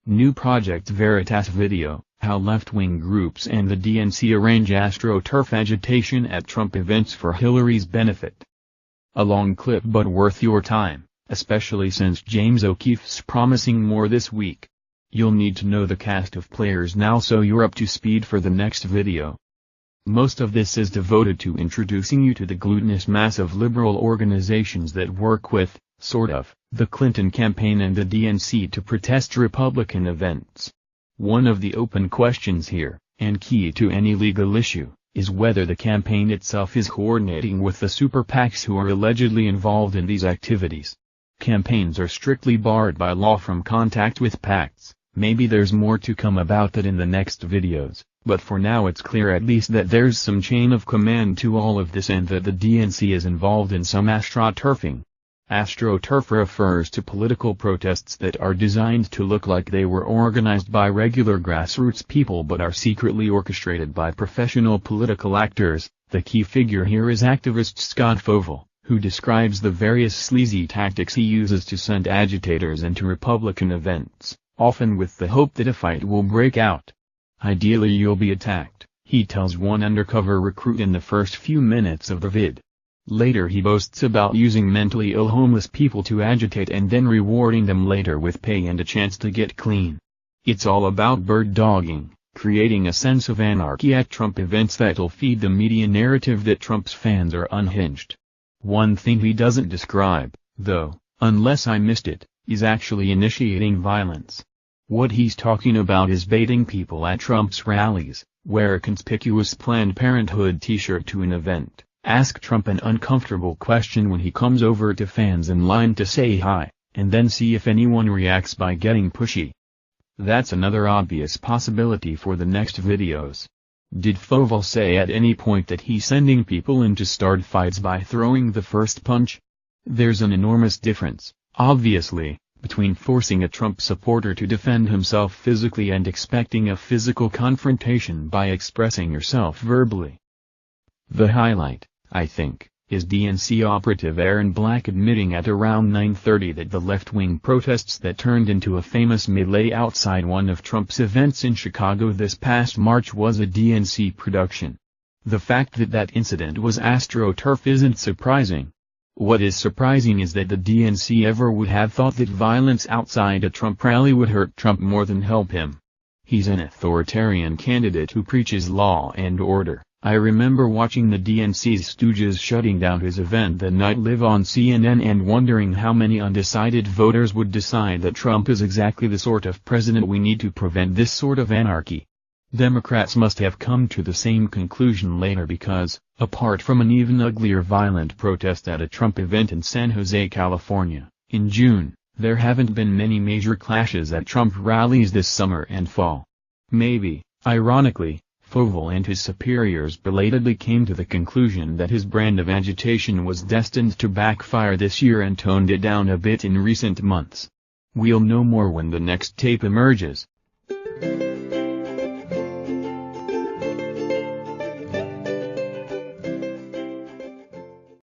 New Project Veritas video, how left-wing groups and the DNC arrange astroturf agitation at Trump events for Hillary's benefit. A long clip but worth your time, especially since James O'Keefe's promising more this week. You'll need to know the cast of players now so you're up to speed for the next video. Most of this is devoted to introducing you to the glutinous mass of liberal organizations that work with, sort of, the Clinton campaign and the DNC to protest Republican events. One of the open questions here, and key to any legal issue, is whether the campaign itself is coordinating with the super PACs who are allegedly involved in these activities. Campaigns are strictly barred by law from contact with PACs. Maybe there's more to come about that in the next videos, but for now it's clear at least that there's some chain of command to all of this and that the DNC is involved in some astroturfing. AstroTurf refers to political protests that are designed to look like they were organized by regular grassroots people but are secretly orchestrated by professional political actors. The key figure here is activist Scott Fovel, who describes the various sleazy tactics he uses to send agitators into Republican events, often with the hope that a fight will break out. Ideally you'll be attacked, he tells one undercover recruit in the first few minutes of the vid. Later he boasts about using mentally ill homeless people to agitate and then rewarding them later with pay and a chance to get clean. It's all about bird dogging, creating a sense of anarchy at Trump events that'll feed the media narrative that Trump's fans are unhinged. One thing he doesn't describe, though, unless I missed it, is actually initiating violence. What he's talking about is baiting people at Trump's rallies, wear a conspicuous Planned Parenthood t-shirt to an event. Ask Trump an uncomfortable question when he comes over to fans in line to say hi, and then see if anyone reacts by getting pushy. That's another obvious possibility for the next videos. Did Fovel say at any point that he's sending people in to start fights by throwing the first punch? There's an enormous difference, obviously, between forcing a Trump supporter to defend himself physically and expecting a physical confrontation by expressing yourself verbally. The highlight, I think, is DNC operative Aaron Black admitting at around 9:30 that the left-wing protests that turned into a famous melee outside one of Trump's events in Chicago this past March was a DNC production. The fact that that incident was astroturf isn't surprising. What is surprising is that the DNC ever would have thought that violence outside a Trump rally would hurt Trump more than help him. He's an authoritarian candidate who preaches law and order. I remember watching the DNC's stooges shutting down his event that night live on CNN and wondering how many undecided voters would decide that Trump is exactly the sort of president we need to prevent this sort of anarchy. Democrats must have come to the same conclusion later because, apart from an even uglier violent protest at a Trump event in San Jose, California, in June, there haven't been many major clashes at Trump rallies this summer and fall. Maybe, ironically, Fovel and his superiors belatedly came to the conclusion that his brand of agitation was destined to backfire this year and toned it down a bit in recent months. We'll know more when the next tape emerges.